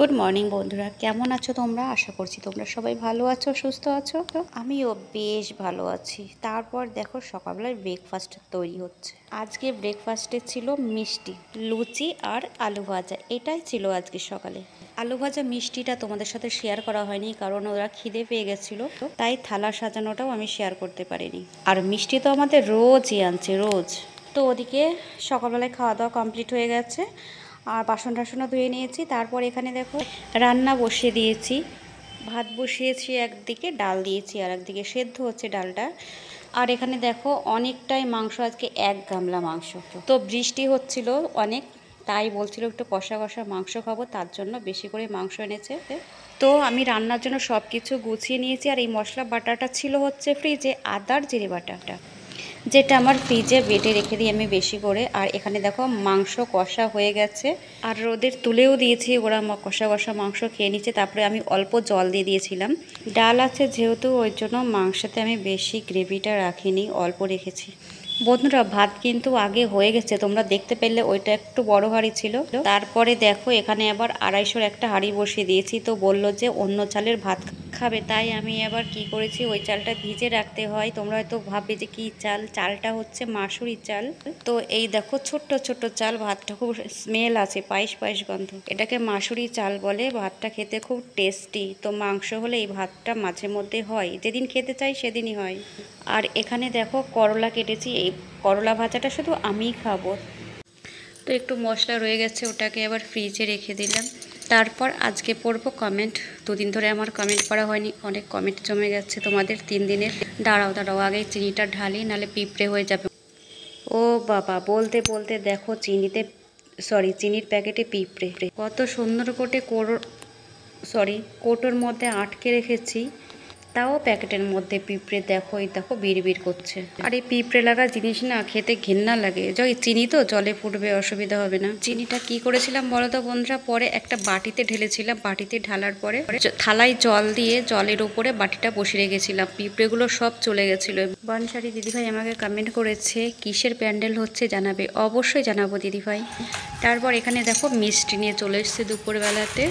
Good morning বন্ধুরা, কেমন আছো তোমরা? আশা করছি তোমরা সবাই ভালো আছো, সুস্থ আছো। তো আমিও বেশ ভালো আছি। তারপর দেখো সকালবেলায় ব্রেকফাস্ট তৈরি হচ্ছে। আজকে ব্রেকফাস্টে ছিল মিষ্টি, লুচি আর আলু ভাজা। এটাই ছিল আজকে সকালে। আলু ভাজা মিষ্টিটা তোমাদের সাথে শেয়ার করা হয়নি, কারণ ওরা খিদে পেয়ে গেছিলো, তাই থালা সাজানোটাও আমি শেয়ার করতে পারিনি। আর মিষ্টি তো আমাদের রোজই আনছে, রোজ। তো ওদিকে সকালবেলায় খাওয়া দাওয়া কমপ্লিট হয়ে গেছে, আর বাসন টাসনও ধুয়ে নিয়েছি। তারপর এখানে দেখো রান্না বসিয়ে দিয়েছি। ভাত বসিয়েছি একদিকে, ডাল দিয়েছি আর একদিকে সেদ্ধ হচ্ছে ডালটা। আর এখানে দেখো অনেকটাই মাংস, আজকে 1 গামলা মাংস। তো বৃষ্টি হচ্ছিল অনেক, তাই বলছিল একটু কষা কষা মাংস খাবো, তার জন্য বেশি করে মাংস এনেছে। তো আমি রান্নার জন্য সব কিছু গুছিয়ে নিয়েছি। আর এই মশলা বাটাটা ছিল হচ্ছে ফ্রিজে, আদার জিরে বাটাটা, যেটা আমার ফ্রিজে বেটে রেখে দিই আমি বেশি করে। আর এখানে দেখো মাংস কষা হয়ে গেছে, আর ওদের তুলেও দিয়েছি, ওরা কষা কষা মাংস খেয়ে নিচ্ছে। তারপরে আমি অল্প জল দিয়ে দিয়েছিলাম। ডাল আছে যেহেতু, ওই জন্য মাংসতে আমি বেশি গ্রেভিটা রাখিনি, অল্প রেখেছি। বন্ধুরা, ভাত কিন্তু আগে হয়ে গেছে, তোমরা দেখতে পেলে ওইটা একটু বড় হাঁড়ি ছিল। তারপরে দেখো এখানে আবার 250-র একটা হাঁড়ি বসিয়ে দিয়েছি। তো বললো যে অন্য চালের ভাত খাবে, তাই আমি আবার কি করেছি, ওই চালটা ভিজে রাখতে হয়। তোমরা হয়তো ভাববে যে কি চাল, চালটা হচ্ছে মাসুরি চাল। তো এই দেখো ছোট্ট ছোট্ট চাল, ভাতটা খুব স্মেল আছে, পায়েস পায়েস গন্ধ, এটাকে মাসুরি চাল বলে। ভাতটা খেতে খুব টেস্টি। তো মাংস হলে এই ভাতটা মাঝে মধ্যে হয়, যেদিন খেতে চাই সেদিনই হয়। আর এখানে দেখো করলা কেটেছি, এই করলা ভাজাটা শুধু আমিই খাবো। তো একটু মশলা রয়ে গেছে, ওটাকে আবার ফ্রিজে রেখে দিলাম। তারপর আজকে পড়বো কমেন্ট। দুদিন ধরে আমার কমেন্ট পড়া হয়নি, অনেক কমেন্ট জমে গেছে তোমাদের 3 দিনের। দাঁড়াও আগে চিনিটা ঢালি, নাহলে পিঁপড়ে হয়ে যাবে। ও বাবা, বলতে বলতে দেখো চিনির প্যাকেটে পিঁপড়ে। কত সুন্দর করে কোটোর মধ্যে আটকে রেখেছি, তাও প্যাকেটের মধ্যে পিঁপড়ে। দেখো এই দেখো বিড়বিড় করছে। আর এই পিঁপড়ে লাগা জিনিস না খেতে ঘেন্না লাগে। চিনি তো জলে ফুটবে, অসুবিধা হবে না। চিনিটা কি করেছিলাম বলো তো বন্ধুরা, পরে একটা বাটিতে ঢেলেছিলাম। বাটিতে ঢালার পরে থালায় জল দিয়ে জলের উপরে বাটিটা বসিয়ে রেখেছিলাম, পিঁপড়েগুলো সব চলে গেছিল। বানসারি দিদিভাই আমাকে কমেন্ট করেছে কিসের প্যান্ডেল হচ্ছে জানাবে। অবশ্যই জানাবো দিদিভাই। তারপর এখানে দেখো মিষ্টি নিয়ে চলে এসছে দুপুরবেলাতে।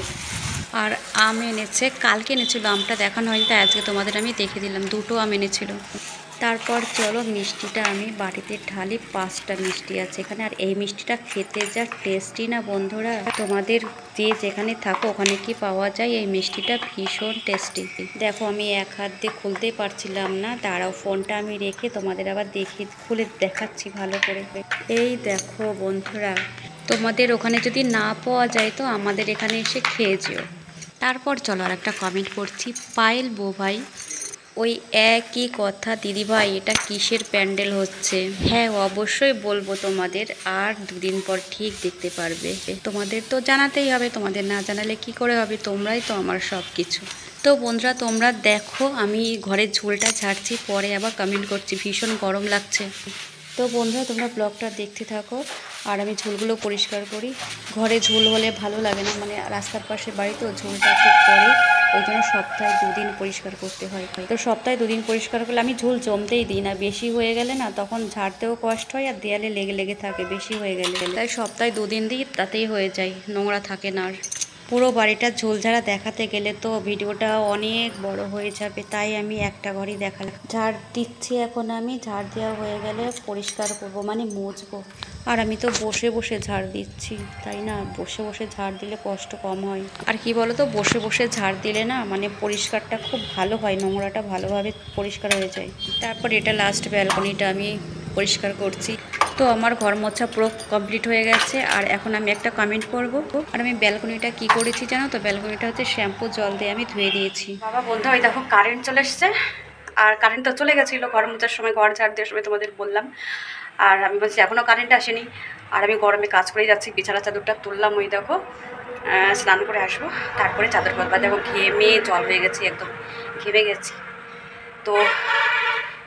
আর আম এনেছে, কালকে এনেছিল, আমটা দেখানো হয়নি, তাই আজকে তোমাদের আমি দেখে দিলাম। 2টো আম এনেছিল। তারপর চলো মিষ্টিটা আমি বাটিতে ঢালি। 5টা মিষ্টি আছে এখানে। আর এই মিষ্টিটা খেতে যা টেস্টি না বন্ধুরা, তোমাদের যে যেখানে থাকো ওখানে কি পাওয়া যায়, এই মিষ্টিটা ভীষণ টেস্টি। দেখো আমি এক হাত দিয়ে খুলতেই পারছিলাম না, দাঁড়াও ফোনটা আমি রেখে তোমাদের আবার খুলে দেখাচ্ছি ভালো করে। এই দেখো বন্ধুরা, তোমাদের ওখানে যদি না পাওয়া যায় তো আমাদের এখানে এসে খেয়ে যেও। তারপর চলো আর একটা কমেন্ট করছি, পায়েল বোভাই। ওই একই কথা দিদিভাই, এটা কিসের প্যান্ডেল হচ্ছে? হ্যাঁ অবশ্যই বলবো তোমাদের, আর 2 দিন পর ঠিক দেখতে পারবে। তোমাদের তো জানাতেই হবে, তোমাদের না জানালে কি করে হবে, তোমরাই তো আমার সব কিছু। তো বন্ধুরা তোমরা দেখো, আমি ঘরের ঝোলটা ঝাড়ছি, পরে আবার কমেন্ট করছি, ভীষণ গরম লাগছে। তো বন্ধুরা তোমরা ব্লগটা দেখতে থাকো, আর আমি ঝোলগুলো পরিষ্কার করি। ঘরে ঝোল হলে ভালো লাগে না, মানে রাস্তার পাশে বাড়ি তো, ঝোলটা খুব পড়ে, ওই জন্য সপ্তাহে 2 দিন পরিষ্কার করতে হয়। তো সপ্তাহে 2 দিন পরিষ্কার করলে আমি ঝোল জমতেই দিই না। বেশি হয়ে গেলে না তখন ঝাড়তেও কষ্ট হয়, আর দেয়ালে লেগে লেগে থাকে বেশি হয়ে গেলে। তাই সপ্তাহে 2 দিন দিই, তাতেই হয়ে যায়, নোংরা থাকে না। আর পুরো বাড়িটা ঝোলঝাড়া দেখাতে গেলে তো ভিডিওটা অনেক বড় হয়ে যাবে, তাই আমি একটা ঘরই দেখালাম। ঝাড় দিচ্ছি এখন আমি, ঝাড় দেওয়া হয়ে গেলে পরিষ্কার করব, মানে মুছবো। আর আমি তো বসে বসে ঝাড় দিচ্ছি, তাই না, বসে বসে ঝাড় দিলে কষ্ট কম হয়। আর কি বলো তো, বসে বসে ঝাড় দিলে না মানে পরিষ্কারটা খুব ভালো হয়, নোংরাটা ভালোভাবে পরিষ্কার হয়ে যায়। তারপর এটা লাস্ট ব্যালকনিটা আমি পরিষ্কার করছি। তো আমার ঘর মোছা পুরো কমপ্লিট হয়ে গেছে। আর এখন আমি একটা কমেন্ট করব। আর আমি ব্যালকনিটা কি করেছি জানো তো, ব্যালকনিটা হচ্ছে শ্যাম্পু জল দিয়ে আমি ধুয়ে দিয়েছি। বাবা বলতে হয়, দেখো কারেন্ট চলে এসছে। আর কারেন্ট তো চলে গেছিলো ঘর মোছার সময়, ঘর ঝাড় দেওয়ার সময় তোমাদের বললাম। আর আমি বলছি এখনও কারেন্ট আসেনি, আর আমি গরমে কাজ করে যাচ্ছি। বিছানা চাদরটা তুললাম, ওই দেখো স্নান করে আসবো, তারপরে চাদর বদলা। দেখো ঘেমে জল হয়ে গেছি, একদম ঘেমে গেছি। তো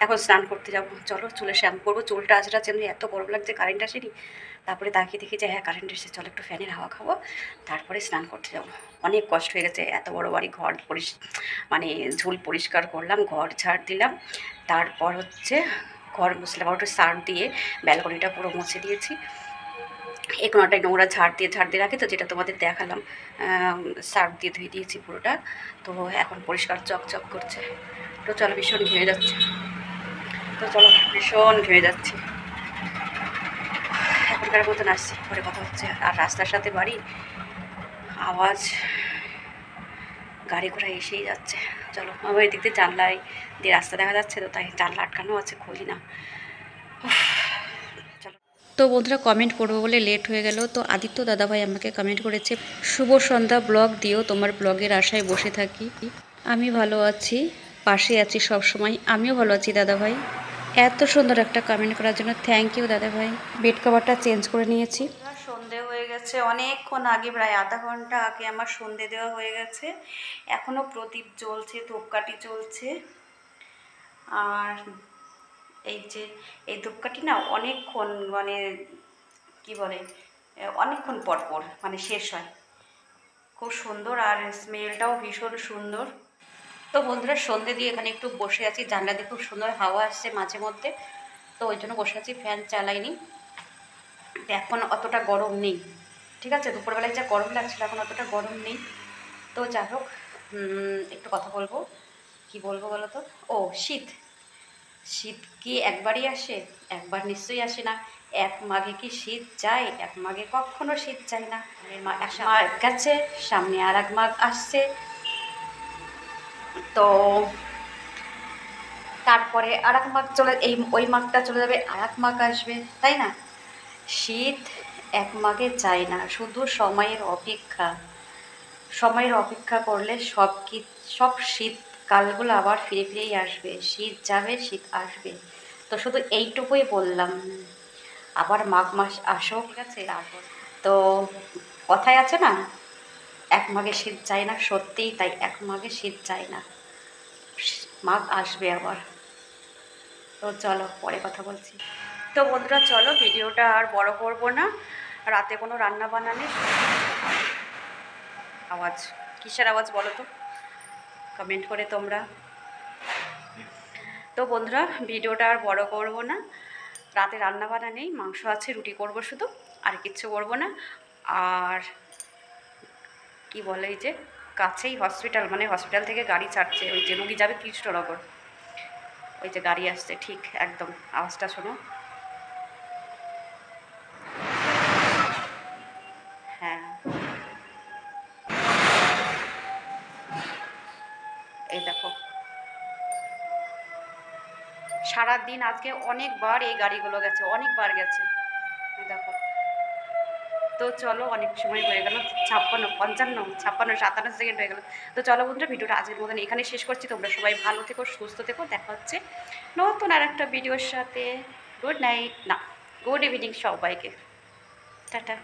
এখন স্নান করতে যাবো, চলো চুলে শ্যাম্পু করবো। চুলটা আজরা যেমনি এত গরম লাগছে, কারেন্ট আসেনি। তারপরে তাকিয়ে দেখি যে হ্যাঁ কারেন্ট এসেছে, চলো একটু ফ্যানের হাওয়া খাবো, তারপরে স্নান করতে যাবো। অনেক কষ্ট হয়ে গেছে, এত বড় বাড়ি, ঘর মানে ঝুল পরিষ্কার করলাম, ঘর ঝাড় দিলাম, তারপর হচ্ছে ঘর মুছলাম, একটু সার্ফ দিয়ে ব্যালকনিটা পুরো মুছে দিয়েছি। এই কোনোটায় নোংরা ঝাড় দিয়ে রাখি, তো যেটা তোমাদের দেখালাম সার্ফ দিয়ে ধুয়ে দিয়েছি পুরোটা। তো এখন পরিষ্কার চকচক করছে। তো চলো, ভীষণ ঘেমে যাচ্ছে। ভীষণ ঘেমে যাচ্ছি। এখনকার মতন আসছি, পরে কথা হচ্ছে। আর রাস্তার সাথে বাড়ি, আওয়াজ গাড়ি ঘোড়া এসেই যাচ্ছে। চলো, আমার এদিক দিয়ে জানলায় দিয়ে রাস্তা দেখা যাচ্ছে, তো তাই জানলা আটকানো আছে, খুলি না। চলো, তো বন্ধুরা কমেন্ট করবো বলে লেট হয়ে গেল। তো আদিত্য দাদাভাই আমাকে কমেন্ট করেছে, শুভ সন্ধ্যা, ব্লগ দিও, তোমার ব্লগের আশায় বসে থাকি। আমি ভালো আছি, পাশে আছি সব সময়। আমিও ভালো আছি দাদাভাই। এত সুন্দর একটা কমেন্ট করার জন্য থ্যাংক ইউ দাদাভাই। বেড কভারটা চেঞ্জ করে নিয়েছি। সন্ধে হয়ে গেছে অনেকক্ষণ আগে, প্রায় আধা ঘন্টা আগে আমার সন্ধে দেওয়া হয়ে গেছে। এখনও প্রদীপ জ্বলছে, ধূপকাঠি চলছে। আর এই ধূপকাঠি না অনেকক্ষণ, মানে কি বলে, অনেকক্ষণ পর পর মানে শেষ হয়। খুব সুন্দর, আর স্মেলটাও ভীষণ সুন্দর। তো বন্ধুরা সন্ধে দিয়ে এখানে একটু বসে আছি, জানলা দিয়ে খুব সুন্দর হাওয়া আসছে মাঝে মধ্যে, তো ওই জন্য বসে আছি, ফ্যান চালাইনি। এখন অতটা গরম নেই, ঠিক আছে। দুপুরবেলায় যা গরম লাগছিল, এখন অতটা গরম নেই। তো যাই হোক, একটু কথা বলবো। কি বলবো বলো তো? ও, শীত কি একবারই আসে? একবার নিশ্চয়ই আসে না। এক মাঘে কি শীত যায়? এক মাঘে কখনো শীত যায় না। মাঘ গেছে, সামনে আর এক মাঘ আসছে, তো তারপরে আর এক মাঘ চলে, ওই মাঘটা চলে যাবে, আর এক মাঘ আসবে, তাই না? শীত এক মাঘে যায় না, শুধু সময়ের অপেক্ষা। সময়ের অপেক্ষা করলে সব শীতকালগুলো আবার ফিরে ফিরেই আসবে। শীত যাবে, শীত আসবে। তো শুধু এইটুকুই বললাম, আবার মাঘ মাস আসো, ঠিক আছে। তারপর তো কথায় আছে না, এক মাঘে শীত যায় না, সত্যিই তাই, এক মাঘে শীত যায় না, মাঘ আসবে আবার। তো চলো, পরে কথা বলছি। তো বন্ধুরা চলো, ভিডিওটা আর বড় করব না। রাতে কোনো রান্না বান্না নেই। আওয়াজ কিসের আওয়াজ বলো তো, কমেন্ট করে তোমরা। তো বন্ধুরা ভিডিওটা আর বড় করব না। রাতে রান্না বান্না নেই, মাংস আছে, রুটি করব শুধু, আর কিচ্ছু করব না। আর কি বলে, এই যে কাছেই হসপিটাল, মানে হসপিটাল থেকে গাড়ি ছাড়ছে, ওই যে রুগী যাবে কৃষ্ণনগর, ওই যে গাড়ি আসছে, ঠিক একদম আওয়াজটা শোনো। হ্যাঁ, এই দেখো, সারাদিন আজকে অনেকবার এই গাড়িগুলো গেছে, অনেকবার গেছে, দেখো। তো চলো, অনেক সময় হয়ে গেল, 57 হয়ে গেল। তো চলো বন্ধুরা, ভিডিওটা আজকের মতন এখানে শেষ করছি। তোমরা সবাই ভালো থেকো, সুস্থ থেকো, দেখা হচ্ছে নতুন আর একটা ভিডিওর সাথে। গুড নাইট, না গুড ইভিনিং সবাইকে, টাটা।